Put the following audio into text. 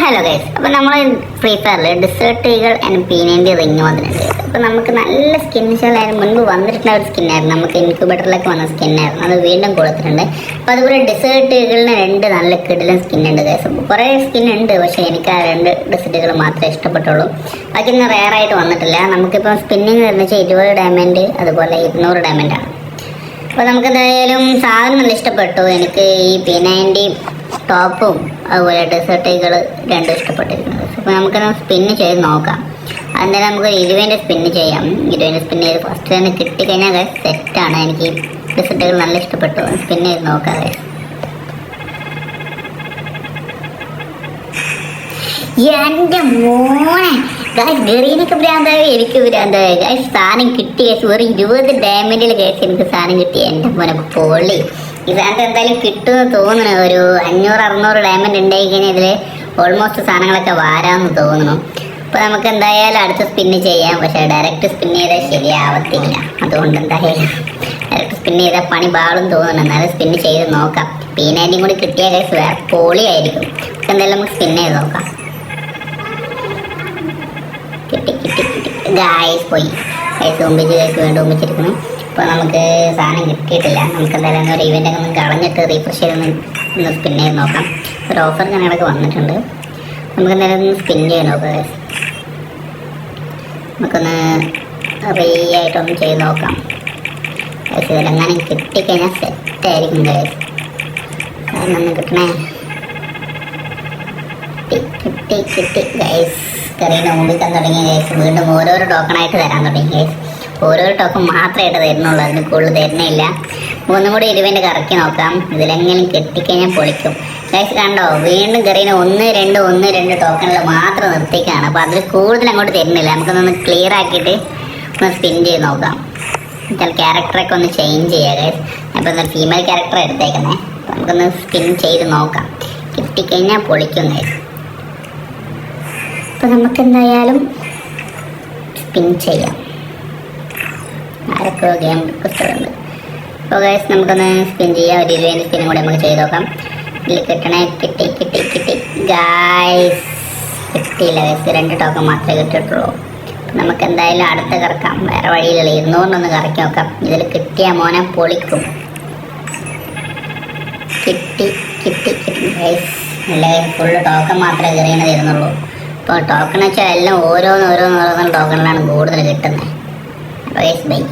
Hello guys, അപ്പോൾ നമ്മൾ free ഫയറിൽ ഡിസേർട്ട് ഈഗിൾ ആൻഡ് പീനേൻ്റെ റിങ് വന്നിട്ടുണ്ട്. അപ്പോൾ നമുക്ക് നല്ല സ്കിൻ അതിന് മുൻപ് വന്നിട്ടുള്ള ഒരു സ്കിന്നായിരുന്നു, നമുക്ക് ഇൻക്യുബേറ്ററിലൊക്കെ വന്ന സ്കിന്നായിരുന്നു. അത് വീണ്ടും കൊടുത്തിട്ടുണ്ട്. അപ്പോൾ അതുപോലെ ഡിസേർട്ട് ഈഗിളിന് 2 നല്ല കിടിലൻ സ്കിന്നുണ്ട് ഗൈസ്. കുറേ സ്കിൻ ഉണ്ട്, പക്ഷേ എനിക്ക് ആ 2 ഡിസേർട്ട് ഈഗിൾ മാത്രമേ ഇഷ്ടപ്പെട്ടുള്ളൂ. ബാക്കിയൊന്നും റെയർ ആയിട്ട് വന്നിട്ടില്ല. നമുക്കിപ്പോൾ സ്പിന്നിങ് വരുന്ന വെച്ചാൽ 20 ഡയമണ്ട്, അതുപോലെ 200 ഡയമണ്ടാണ്. അപ്പോൾ നമുക്ക് എന്തായാലും സാധനം നല്ല ഇഷ്ടപ്പെട്ടു. എനിക്ക് ഈ P90 ടോപ്പും അതുപോലെ ഡെസേർട്ട് ഈഗിൾ 2 ഇഷ്ടപ്പെട്ടിരിക്കുന്നത്. അപ്പോൾ നമുക്കൊന്ന് സ്പിന്ന് ചെയ്ത് നോക്കാം. അന്നേരം നമുക്ക് 20 സ്പിന്ന് ചെയ്യാം. 20 സ്പിന്ന് ചെയ്ത് ഫസ്റ്റ് തന്നെ കിട്ടിക്കഴിഞ്ഞാൽ സെറ്റാണ്. എനിക്ക് ഡെസേർട്ട് ഈഗിൾ നല്ല ഇഷ്ടപ്പെട്ടു. സ്പിന്ന് ചെയ്ത് നോക്കാം. എൻ്റെ മോനെ ഗറീനൊക്കെ ഭ്രാന്തായി, എനിക്ക് ഭ്രാന്തായി. സാധനം കിട്ടി ഒരു 20 ഡയമണ്ടിൽ കേസ് എനിക്ക് സാധനം കിട്ടി. എൻ്റെ മോനെ പൊള്ളി. ഈ സാധനത്ത് എന്തായാലും കിട്ടുമെന്ന് തോന്നുന്നു. ഒരു 500-600 ഡയമണ്ട് ഉണ്ടായി കഴിഞ്ഞാൽ ഇതിൽ ഓൾമോസ്റ്റ് സാധനങ്ങളൊക്കെ വാരാമെന്ന് തോന്നുന്നു. അപ്പോൾ നമുക്ക് എന്തായാലും അടുത്ത സ്പിന്ന് ചെയ്യാം. പക്ഷേ ഡയറക്റ്റ് സ്പിന്ന് ചെയ്താൽ ശരിയാവത്തില്ല. അതുകൊണ്ട് എന്തായാലും ഡയറക്റ്റ് സ്പിന്ന് ചെയ്താൽ പണി ബാളും തോന്നുന്നു. എന്നാലും സ്പിന്ന് ചെയ്ത് നോക്കാം. P90 കൂടി കിട്ടിയ കേസ് വേറെ പൊളിയായിരിക്കും. എന്തായാലും നമുക്ക് സ്പിന്ന് ചെയ്ത് നോക്കാം. കിട്ടി ഗായ്സ് പോയി. ഗൈസ് ഒമ്പിച്ച് വീണ്ടും ഒമ്പിച്ചിരിക്കുന്നു. അപ്പോൾ നമുക്ക് സാധനം കിട്ടിയിട്ടില്ല. നമുക്ക് എന്തായാലും ഒരു ഇവൻ്റൊക്കെ ഒന്ന് കളഞ്ഞിട്ട് റീഫ്രഷ് ചെയ്തൊന്ന് സ്പിൻ ചെയ്ത് നോക്കാം. ഒരു ഓഫർ ഞങ്ങളൊക്കെ വന്നിട്ടുണ്ട്. നമുക്ക് എന്തായാലും ഒന്ന് സ്പിൻ ചെയ്ത് നോക്കാം ഗൈസ്. നമുക്കൊന്ന് റീ ആയിട്ടൊന്ന് ചെയ്ത് നോക്കാം ഗൈസ്. ഇതിലെങ്ങനെ കിട്ടിക്കഴിഞ്ഞാൽ സെറ്റായിരിക്കും ഗൈസ്. സാധനം ഒന്ന് കിട്ടണേ. കിട്ടി ഗൈസ്. കറീനെ ഓടിക്കാൻ തുടങ്ങി ഗൈസ്. വീണ്ടും ഓരോരോ ടോക്കണായിട്ട് തരാൻ തുടങ്ങി ഗൈസ്. ഓരോ ടോക്കൺ മാത്രമായിട്ട് തരുന്നുള്ളൂ, അതിന് കൂടുതൽ തരുന്നില്ല. ഒന്നും കൂടി 20 കറക്കി നോക്കാം. ഇതിലെങ്കിലും കെട്ടിക്കഴിഞ്ഞാൽ പൊളിക്കും ഗൈസ്. കണ്ടോ, വീണ്ടും കറീനെ 1-2 ടോക്കണിൽ മാത്രം നിർത്തിക്കാണ്. അപ്പോൾ അതിൽ കൂടുതൽ അങ്ങോട്ട് തരുന്നില്ല. നമുക്കൊന്ന് ക്ലിയർ ആക്കിയിട്ട് ഒന്ന് സ്പിൻ ചെയ്ത് നോക്കാം. എന്നാൽ ക്യാരക്ടറൊക്കെ ഒന്ന് ചേഞ്ച് ചെയ്യാം ഗൈസ്. അപ്പോൾ ഒന്ന് ഫീമെയിൽ ക്യാരക്ടർ എടുത്തേക്കുന്നേ. അപ്പോൾ നമുക്കൊന്ന് സ്പിൻ ചെയ്ത് നോക്കാം. കിട്ടിക്കഴിഞ്ഞാൽ പൊളിക്കും ഗൈസ്. അപ്പോൾ നമുക്ക് എന്തായാലും സ്പിൻ ചെയ്യാം. ആരൊക്കെ ഗെയിം റിക്വസ്റ്റ് ഉണ്ട്. അപ്പോൾ ഗൈസ് നമുക്കൊന്ന് സ്പിൻ ചെയ്യാം. ഒരു 20 സ്പിന്നും കൂടെ നമുക്ക് ചെയ്ത് നോക്കാം. ഇതിൽ കിട്ടണേ. കിട്ടി ഗൈസ്. കിട്ടിയില്ല ഗൈസ്. 2 ടോക്കൺ മാത്രമേ കിട്ടിയിട്ടുള്ളൂ. നമുക്ക് എന്തായാലും അടുത്ത കറക്കാം. വേറെ വഴിയിലുള്ള 200 കറക്കി നോക്കാം. ഇതിൽ കിട്ടിയ മോനെ പൊളിക്കും. കിട്ടി ഗൈസ്. അല്ല ഫുള്ള് ടോക്കൺ മാത്രമേ കയറിയാണ് തരുന്നുള്ളൂ. ഇപ്പോൾ ടോക്കൺ വെച്ചാൽ എല്ലാം ഓരോന്ന് ടോക്കണിലാണ് കൂടുതൽ കിട്ടുന്നത്. Guys bye.